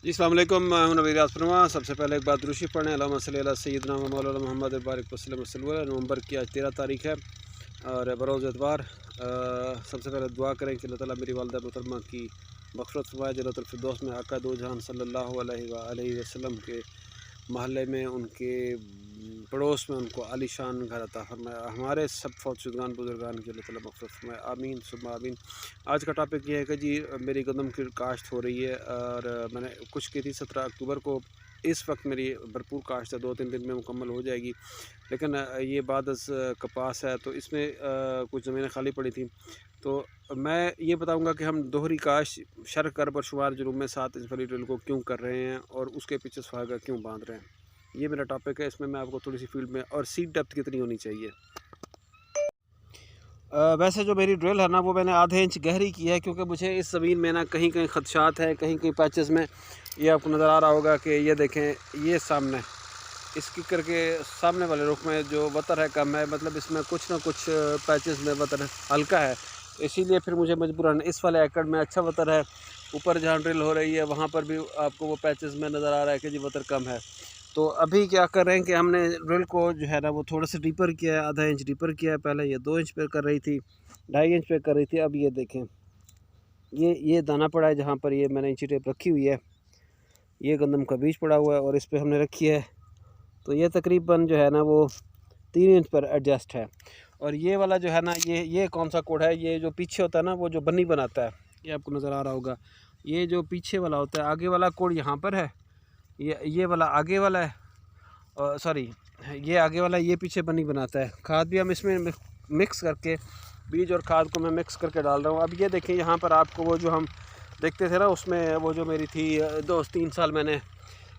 जी अस्सलाम वालेकुम, मैं हूं नबी राजफरमा। सबसे पहले एक बात दुरूशी पढ़ें, अल्लाहुम्मा सल्ली अला सय्यिदना व मौलाना मुहम्मद बारिक वसल्लम। नवंबर की आज 13 तारीख है और बरोज़ एतवार। सबसे पहले दुआ करें कि अल्लाह ताला मेरी वालिदा मोहतरमा की मग़फ़िरत फ़रमाए, जन्नतुल फ़िरदौस में आका दो जहान सल्लल्लाहु अलैहि वसल्लम के महल्ले में, उनके पड़ोस में उनको आलीशान घर अता फ़रमाए। हमारे सब फौतशुदगान बुज़ुर्गान की अल्लाह ताला मग़फ़िरत फ़रमाए, आमीन सुम्मा आमीन। आज का टॉपिक ये है कि जी मेरी गंदम की काश्त हो रही है और मैंने कुछ की थी 17 अक्टूबर को। इस वक्त मेरी भरपूर काश्त है, 2-3 दिन में मुकम्मल हो जाएगी। लेकिन ये बाद कपास है, तो इसमें कुछ ज़मीनें खाली पड़ी थी। तो मैं ये बताऊंगा कि हम दोहरी काश्त शर्ह कर बरशुमार जुर्म में 7 इंच वाली ड्रिल को क्यों कर रहे हैं और उसके पीछे सुहागा क्यों बांध रहे हैं। ये मेरा टॉपिक है। इसमें मैं आपको थोड़ी सी फील्ड में और सीट डेप्थ कितनी होनी चाहिए। वैसे जो मेरी ड्रिल है ना, वो मैंने आधे इंच गहरी की है, क्योंकि मुझे इस ज़मीन में ना कहीं कहीं खदशात है, कहीं कहीं पैचेस में। ये आपको नज़र आ रहा होगा कि ये देखें, ये सामने इस किकर के सामने वाले रुख में जो वतर है कम है, मतलब इसमें कुछ ना कुछ पैचेस में वतर हल्का है। इसीलिए फिर मुझे मजबूरन इस वाले एकड़ में अच्छा वतर है, ऊपर जहाँ ड्रिल हो रही है वहाँ पर भी आपको वो पैचेस में नज़र आ रहा है कि जी वतर कम है। तो अभी क्या कर रहे हैं कि हमने ड्रिल को जो है ना वो थोड़ा सा डीपर किया है, आधा इंच डीपर किया है। पहले ये 2 इंच पे कर रही थी, 2.5 इंच पे कर रही थी। अब ये देखें, ये दाना पड़ा है जहाँ पर ये मैंने इंची टेप रखी हुई है, ये गंदम का बीज पड़ा हुआ है और इस पर हमने रखी है। तो ये तकरीबन जो है ना वो 3 इंच पर एडजस्ट है। और ये वाला जो है ना, ये कौन सा कोड है, ये जो पीछे होता है ना, वो जो बन्नी बनाता है, ये आपको नज़र आ रहा होगा। ये जो पीछे वाला होता है, आगे वाला कोड यहाँ पर है, ये वाला आगे वाला है, और सॉरी ये आगे वाला, ये पीछे बन्नी बनाता है। खाद भी हम इसमें मिक्स करके, बीज और खाद को मैं मिक्स करके डाल रहा हूँ। अब ये देखें, यहाँ पर आपको वो जो हम देखते थे ना, उसमें वो जो मेरी थी 2-3 साल मैंने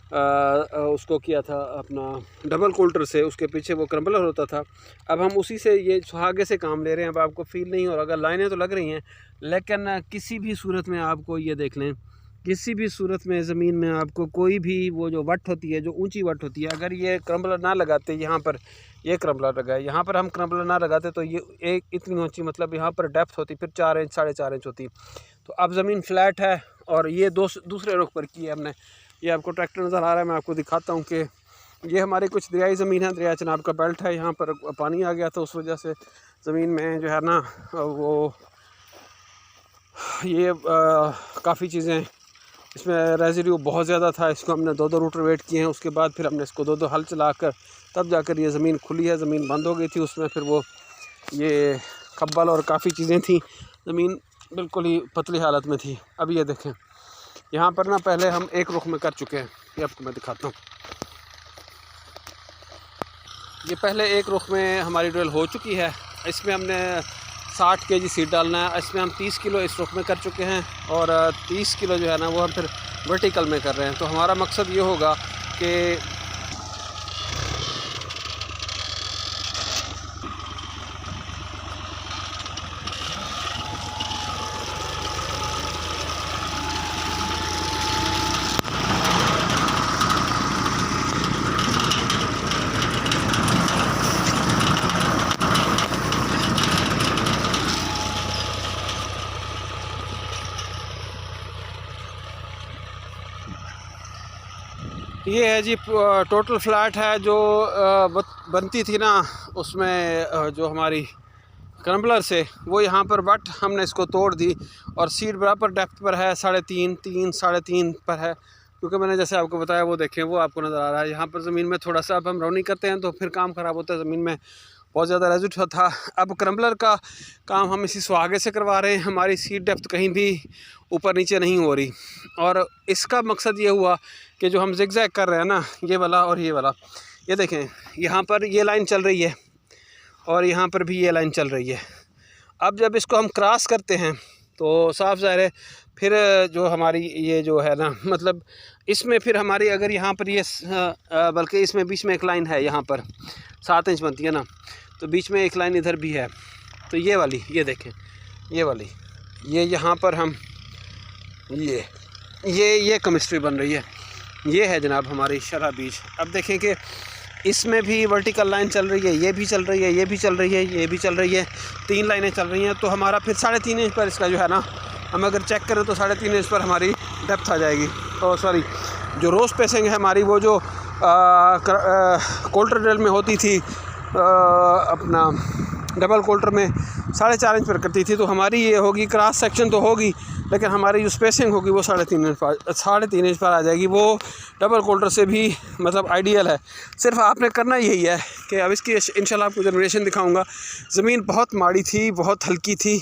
उसको किया था अपना डबल कोल्टर से, उसके पीछे वो क्रम्बलर होता था। अब हम उसी से ये सुहागे से काम ले रहे हैं। अब आपको फील नहीं हो रहा, अगर लाइनें तो लग रही हैं, लेकिन किसी भी सूरत में आपको ये देख लें, किसी भी सूरत में ज़मीन में आपको कोई भी वो जो वट होती है, जो ऊंची वट होती है, अगर ये क्रम्बलर ना लगाते, यहाँ पर ये क्रम्बलर लगा है, यहाँ पर हम क्रम्बलर ना लगाते तो ये एक इतनी ऊंची, मतलब यहाँ पर डेप्थ होती फिर 4 इंच 4.5 इंच होती। तो अब ज़मीन फ्लैट है और ये दूसरे रुख पर की है हमने। ये आपको ट्रैक्टर नज़र आ रहा है, मैं आपको दिखाता हूँ कि ये हमारी कुछ दरियाई ज़मीन है, दरिया चनाब का बेल्ट है। यहाँ पर पानी आ गया, तो उस वजह से ज़मीन में जो है ना वो ये काफ़ी चीज़ें, इसमें रेजिड्यू बहुत ज़्यादा था। इसको हमने 2-2 रोटावेटर किए हैं, उसके बाद फिर हमने इसको 2-2 हल चलाकर तब जाकर ये ज़मीन खुली है। ज़मीन बंद हो गई थी उसमें, फिर वो ये खब्बल और काफ़ी चीज़ें थी, ज़मीन बिल्कुल ही पतली हालत में थी। अब ये देखें, यहाँ पर ना पहले हम एक रुख में कर चुके हैं, ये आपको मैं दिखाता हूँ। ये पहले एक रुख में हमारी ड्रिल हो चुकी है। इसमें हमने 60 kg सीड डालना है। इसमें हम 30 किलो इस रुख में कर चुके हैं और 30 किलो जो है ना वो हम फिर वर्टिकल में कर रहे हैं। तो हमारा मकसद ये होगा कि ये है जी टोटल फ्लैट है जो बनती थी ना उसमें जो हमारी क्रम्बलर से, वो यहाँ पर बट हमने इसको तोड़ दी और सीड बराबर डेप्थ पर है, 3.5 पर है। क्योंकि मैंने जैसे आपको बताया, वो देखें, वो आपको नज़र आ रहा है। यहाँ पर ज़मीन में थोड़ा सा अब हम रौनी करते हैं तो फिर काम ख़राब होता है, ज़मीन में बहुत ज़्यादा रेजिड्यू था। अब क्रम्बलर का काम हम इसी सुहागे से करवा रहे हैं। हमारी सीड डेप्थ कहीं भी ऊपर नीचे नहीं हो रही, और इसका मकसद ये हुआ कि जो हम ज़िगज़ैग कर रहे हैं ना, ये वाला और ये वाला, ये देखें, यहाँ पर ये लाइन चल रही है और यहाँ पर भी ये लाइन चल रही है। अब जब इसको हम क्रॉस करते हैं तो साफ ज़ाहिर है फिर जो हमारी ये जो है ना, मतलब इसमें फिर हमारी अगर यहाँ पर ये बल्कि इसमें बीच में एक लाइन है, यहाँ पर 7 इंच बनती है ना, तो बीच में एक लाइन इधर भी है। तो ये वाली, ये देखें, ये वाली, ये यहाँ पर हम ये केमिस्ट्री बन रही है। ये है जनाब हमारी शरह बीज। अब देखें कि इसमें भी वर्टिकल लाइन चल रही है, ये भी चल रही है, ये भी चल रही है, ये भी चल रही है, 3 लाइनें चल रही हैं। तो हमारा फिर 3.5 इंच पर इसका जो है ना, हम अगर चेक करें तो 3.5 इंच पर हमारी डेप्थ आ जाएगी। सॉरी जो रोज स्पेसिंग है हमारी, वो जो कोल्टर ड्रिल में होती थी अपना डबल कोल्टर में 4.5 इंच पर करती थी, तो हमारी ये होगी क्रॉस सेक्शन तो होगी, लेकिन हमारी जो स्पेसिंग होगी वो 3.5 इंच पर आ जाएगी। वो डबल कोल्टर से भी मतलब आइडियल है। सिर्फ आपने करना यही है कि अब इसकी इंशाल्लाह आपको जनरेशन दिखाऊंगा। ज़मीन बहुत माड़ी थी, बहुत हल्की थी।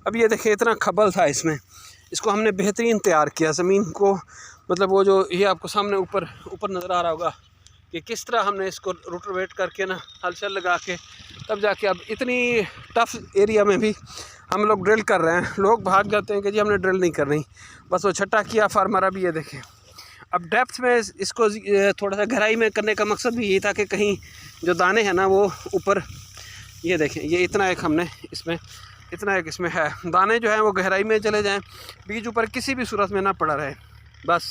अब ये देखें इतना खबल था इसमें, इसको हमने बेहतरीन तैयार किया ज़मीन को। मतलब वो जो ये आपको सामने ऊपर नज़र आ रहा होगा कि किस तरह हमने इसको रोटरवेट करके ना हल शल लगा के तब जाके अब इतनी टफ़ एरिया में भी हम लोग ड्रिल कर रहे हैं। लोग भाग जाते हैं कि जी हमने ड्रिल नहीं करनी, बस वो छट्टा किया फार्मर। अभी ये देखें अब डेप्थ में इसको थोड़ा सा गहराई में करने का मकसद भी यही था कि कहीं जो दाने हैं ना वो ऊपर, ये देखें ये इतना एक हमने इसमें इतना एक इसमें है, दाने जो हैं वो गहराई में चले जाएँ, बीज ऊपर किसी भी सूरत में ना पड़ा रहे। बस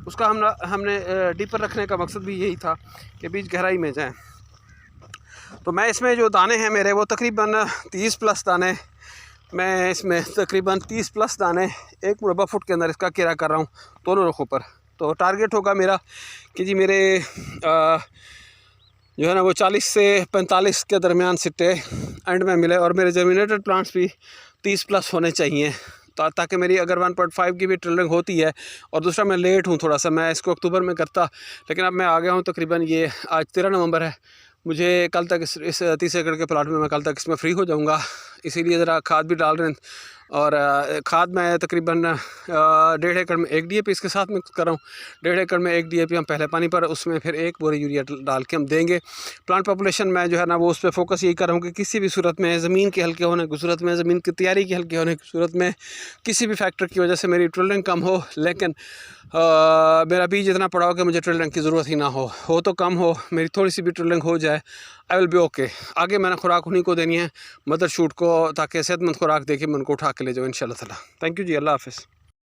उसका हमने डीपर रखने का मकसद भी यही था कि बीज गहराई में जाएं। तो मैं इसमें जो दाने हैं मेरे वो तकरीबन 30 प्लस दाने, मैं इसमें तकरीबन 30 प्लस दाने 1 मुरबा फुट के अंदर इसका घेरा कर रहा हूँ दोनों रुखों पर। तो टारगेट होगा मेरा कि जी मेरे जो है ना वो 40 से 45 के दरमियान सिट्टे एंड में मिले, और मेरे जर्मिनेटेड प्लांट्स भी 30 प्लस होने चाहिए, ताकि मेरी अगर 1.5 की भी ट्रिलिंग होती है। और दूसरा मैं लेट हूँ थोड़ा सा, मैं इसको अक्टूबर में करता, लेकिन अब मैं आ गया हूँ तकरीबन, ये आज 13 नवंबर है, मुझे कल तक इस 30 एकड़ के प्लाट में मैं कल तक इसमें फ्री हो जाऊँगा। इसीलिए ज़रा खाद भी डाल रहे हैं, और खाद मैं तकरीबन 1.5 एकड़ में 1 DAP इसके साथ मिक्स कर रहा हूँ। 1.5 एकड़ में 1 DAP हम पहले पानी पर, उसमें फिर 1 बोरी यूरिया डाल के हम देंगे। प्लांट पॉपुलेशन में जो है ना वो उस पर फोकस यही कर रहा हूँ कि किसी भी सूरत में ज़मीन के हल्के होने की सूरत में, ज़मीन की तैयारी के हल्के होने की सूरत में, किसी भी फैक्टर की वजह से मेरी ट्रिलिंग कम हो, लेकिन मेरा बीज इतना पड़ा हो कि मुझे ट्रिलिंग की ज़रूरत ही ना हो तो कम हो, मेरी थोड़ी सी भी ट्रिलिंग हो जाए, आई विल बी ओके। आगे मैंने खुराक उन्हीं को देनी है, मदर शूट को, ताकि सेहतमंद खुराक दे के मैं उनको उठा के ले जाऊँ इंशाल्लाह ताला। थैंक यू जी, अल्लाह हाफ़िज़।